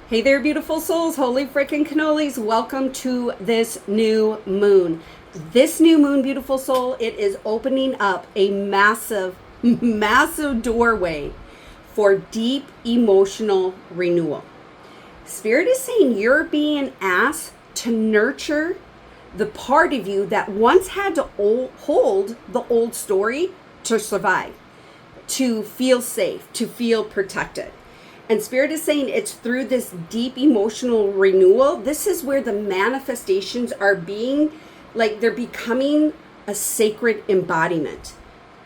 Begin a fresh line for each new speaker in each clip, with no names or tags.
Hey there, beautiful souls. Holy frickin' cannolis. Welcome to this new moon. This new moon, beautiful soul, it is opening up a massive, massive doorway for deep emotional renewal. Spirit is saying you're being asked to nurture the part of you that once had to hold the old story to survive, to feel safe, to feel protected. And Spirit is saying it's through this deep emotional renewal. This is where the manifestations are being, like they're becoming a sacred embodiment.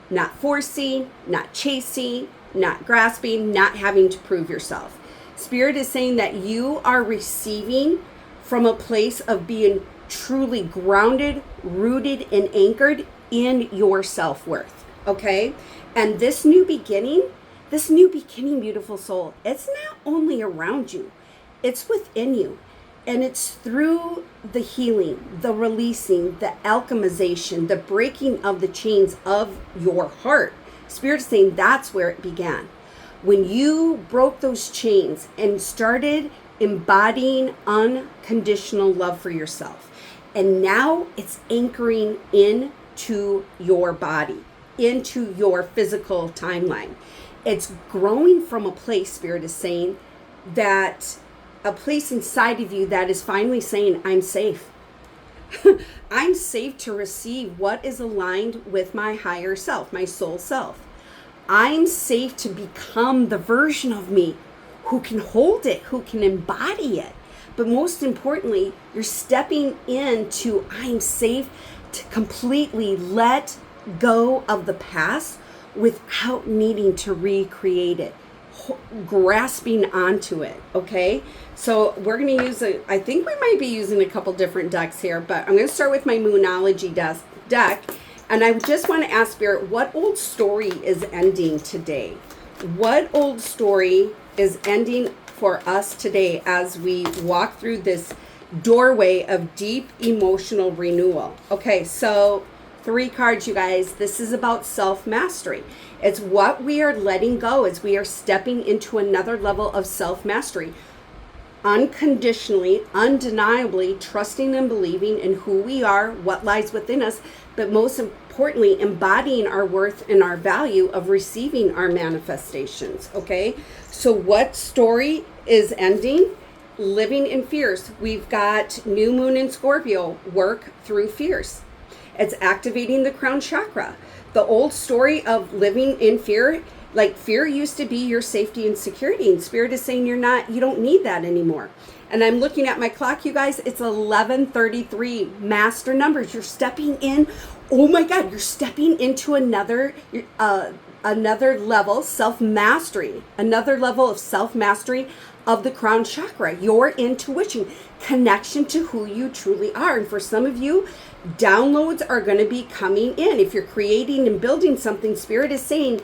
Not forcing, not chasing, not grasping, not having to prove yourself. Spirit is saying that you are receiving from a place of being truly grounded, rooted, and anchored in your self-worth. Okay? And this new beginning, beautiful soul, it's not only around you, it's within you. And it's through the healing, the releasing, the alchemization, the breaking of the chains of your heart. Spirit is saying that's where it began. When you broke those chains and started embodying unconditional love for yourself. And now it's anchoring into your body, into your physical timeline. It's growing from a place, Spirit is saying, that a place inside of you that is finally saying, I'm safe. I'm safe to receive what is aligned with my higher self, my soul self. I'm safe to become the version of me who can hold it, who can embody it. But most importantly, you're stepping into I'm safe to completely let go of the past without needing to recreate it, grasping onto it. Okay, so we're going to use I think we might be using a couple different decks here, but I'm going to start with my Moonology deck, and I just want to ask Spirit, what old story is ending today? What old story is ending for us today as we walk through this doorway of deep emotional renewal? Okay, so 3 cards, you guys. This is about self-mastery. It's what we are letting go as we are stepping into another level of self-mastery. Unconditionally, undeniably trusting and believing in who we are, what lies within us, but most importantly, embodying our worth and our value of receiving our manifestations. Okay? So what story is ending? Living in fears. We've got new moon in Scorpio, work through fears. It's activating the crown chakra. The old story of living in fear, like fear used to be your safety and security, and Spirit is saying you don't need that anymore. And I'm looking at my clock, you guys, it's 11:33, master numbers. You're stepping in, oh my God, you're stepping into another level, self-mastery, another level of self-mastery of the crown chakra, your intuition, connection to who you truly are. And for some of you, downloads are going to be coming in. If you're creating and building something, Spirit is saying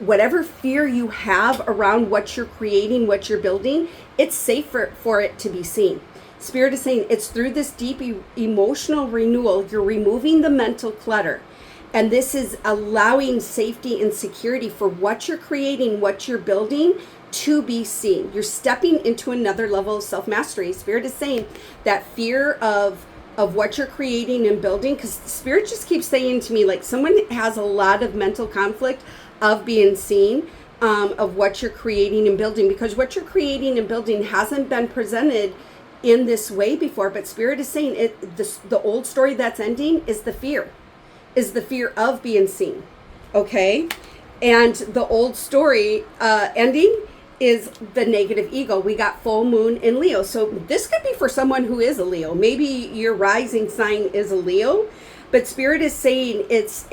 whatever fear you have around what you're creating, what you're building, it's safe for it to be seen. Spirit is saying it's through this deep emotional renewal, you're removing the mental clutter. And this is allowing safety and security for what you're creating, what you're building to be seen. You're stepping into another level of self-mastery. Spirit is saying that fear of what you're creating and building, because Spirit just keeps saying to me, like someone has a lot of mental conflict of being seen, of what you're creating and building, because what you're creating and building hasn't been presented in this way before. But Spirit is saying the old story that's ending is the fear of being seen. Okay, and the old story ending is the negative ego. We got full moon in Leo. So this could be for someone who is a Leo. Maybe your rising sign is a Leo, but Spirit is saying it's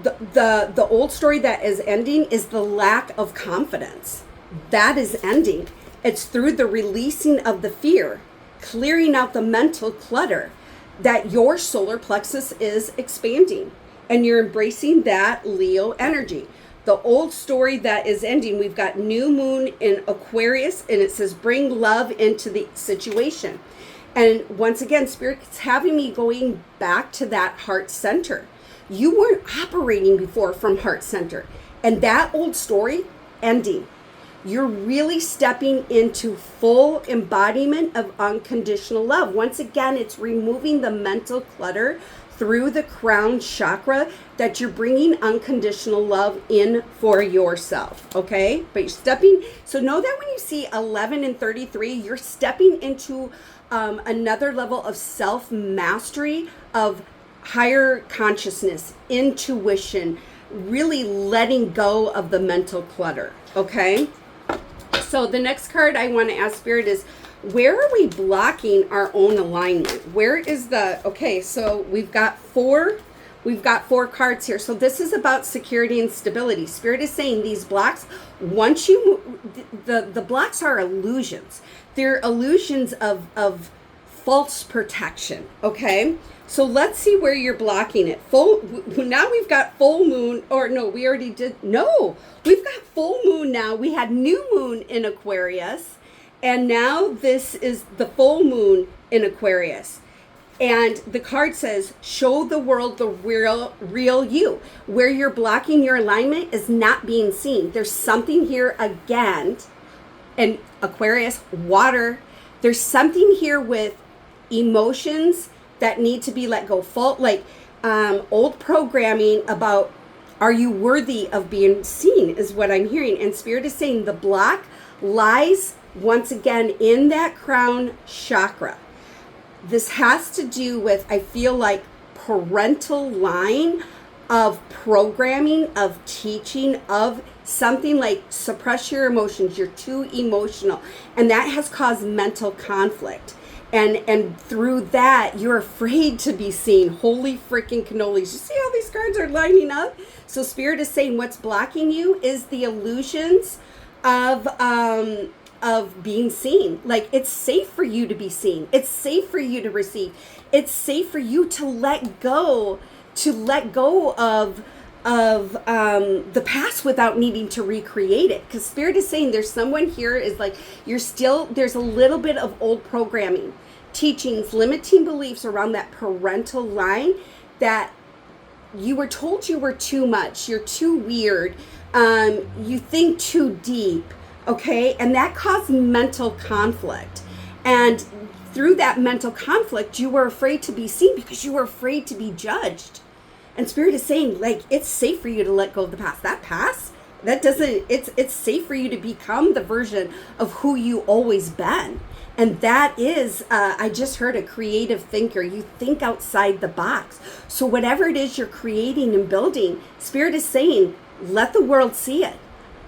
the old story that is ending is the lack of confidence. That is ending. It's through the releasing of the fear, clearing out the mental clutter, that your solar plexus is expanding and you're embracing that Leo energy. The old story that is ending, we've got new moon in Aquarius, and it says bring love into the situation. And once again, Spirit's having me going back to that heart center. You weren't operating before from heart center. And that old story ending. you're really stepping into full embodiment of unconditional love. Once again, it's removing the mental clutter through the crown chakra that you're bringing unconditional love in for yourself, okay? But you're stepping, so know that when you see 11 and 33, you're stepping into another level of self-mastery, of higher consciousness, intuition, really letting go of the mental clutter, okay? So the next card I want to ask Spirit is, where are we blocking our own alignment? Where is the, okay, so we've got four cards here. So this is about security and stability. Spirit is saying these blocks, once you, the blocks are illusions. They're illusions of false protection, okay? So let's see where you're blocking it. Now we've got full moon, or no, we already did, no, we've got full moon now. We had new moon in Aquarius, and now this is the full moon in Aquarius. And the card says, show the world the real you. Where you're blocking your alignment is not being seen. There's something here again, and Aquarius, water, there's something here with emotions that need to be let go. Old programming about, are you worthy of being seen, is what I'm hearing. And Spirit is saying the block lies once again in that crown chakra. This has to do with, I feel like, parental line of programming, of teaching, of something like suppress your emotions, you're too emotional. And that has caused mental conflict. And through that, you're afraid to be seen. Holy freaking cannolis. You see how these cards are lining up? So Spirit is saying what's blocking you is the illusions of being seen. Like, it's safe for you to be seen. It's safe for you to receive. It's safe for you to let go of the past without needing to recreate it. Because Spirit is saying there's someone here is like, there's a little bit of old programming, teachings, limiting beliefs around that parental line that you were told you were too much, you're too weird, you think too deep, okay? And that caused mental conflict. And through that mental conflict, you were afraid to be seen because you were afraid to be judged. And Spirit is saying, like, it's safe for you to let go of the past. That past, it's safe for you to become the version of who you always been. And that is, I just heard a creative thinker. You think outside the box. So whatever it is you're creating and building, Spirit is saying, let the world see it.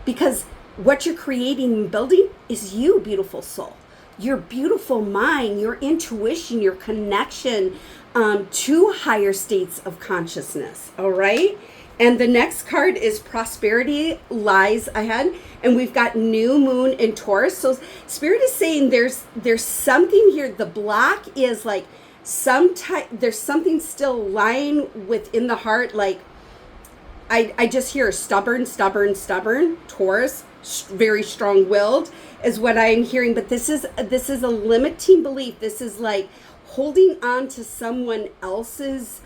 Because what you're creating and building is you, beautiful soul. Your beautiful mind, your intuition, your connection to higher states of consciousness, all right? And the next card is prosperity lies ahead, and we've got new moon in Taurus. So Spirit is saying there's something here. The block is like there's something still lying within the heart. Like I just hear stubborn, Taurus, very strong-willed is what I'm hearing. But this is a limiting belief. This is like holding on to someone else's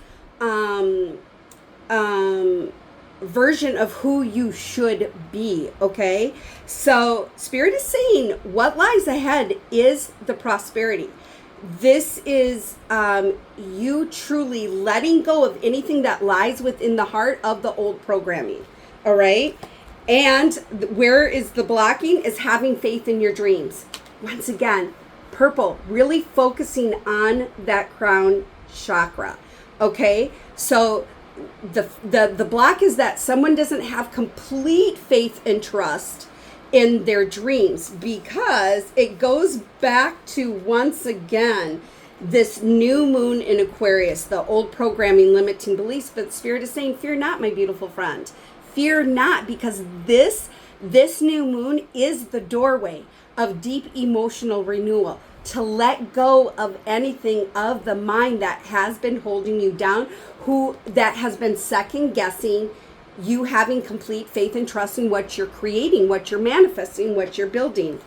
version of who you should be, okay? So Spirit is saying what lies ahead is the prosperity. This is you truly letting go of anything that lies within the heart of the old programming, all right? And where is the blocking is having faith in your dreams. Once again, purple, really focusing on that crown chakra, okay? So the block is that someone doesn't have complete faith and trust in their dreams, because it goes back to, once again, this new moon in Aquarius, the old programming, limiting beliefs. But Spirit is saying, fear not, my beautiful friend. Fear not, because this new moon is the doorway of deep emotional renewal, to let go of anything of the mind that has been holding you down, that has been second guessing you having complete faith and trust in what you're creating, what you're manifesting, what you're building.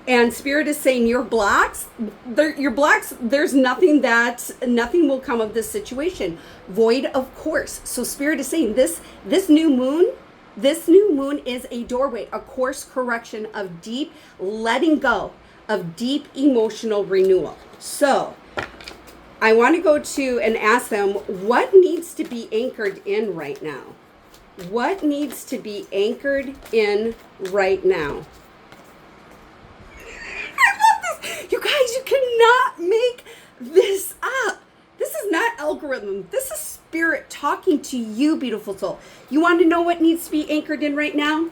And Spirit is saying your blocks, there's nothing will come of this situation. Void, of course. So Spirit is saying this new moon, This new moon is a doorway, a course correction of deep letting go, of deep emotional renewal. So I want to go to and ask them, what needs to be anchored in right now? What needs to be anchored in right now? I love this. You guys, you cannot make this up. This is not algorithm. This is spirit talking to you, beautiful soul. You want to know what needs to be anchored in right now?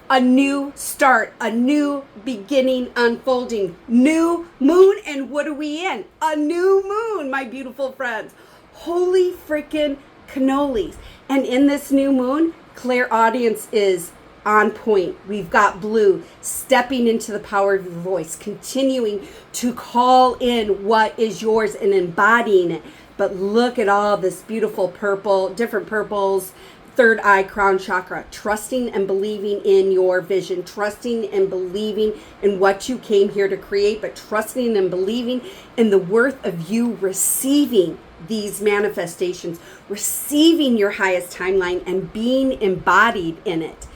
A new start, a new beginning unfolding. New moon, and what are we in? A new moon, my beautiful friends. Holy freaking cannolis. And in this new moon, clairaudience is on point. We've got blue stepping into the power of your voice, continuing to call in what is yours and embodying it. But look at all this beautiful purple, different purples, third eye, crown chakra, trusting and believing in your vision, trusting and believing in what you came here to create, but trusting and believing in the worth of you receiving these manifestations, receiving your highest timeline and being embodied in it.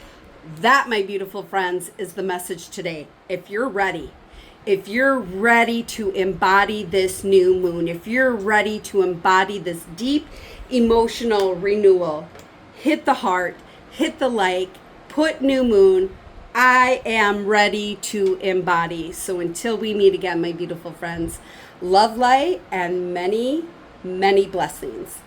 That, my beautiful friends, is the message today. If you're ready to embody this new moon, if you're ready to embody this deep emotional renewal, hit the heart, hit the like, put new moon. I am ready to embody. So until we meet again, my beautiful friends, love, light, and many, many blessings.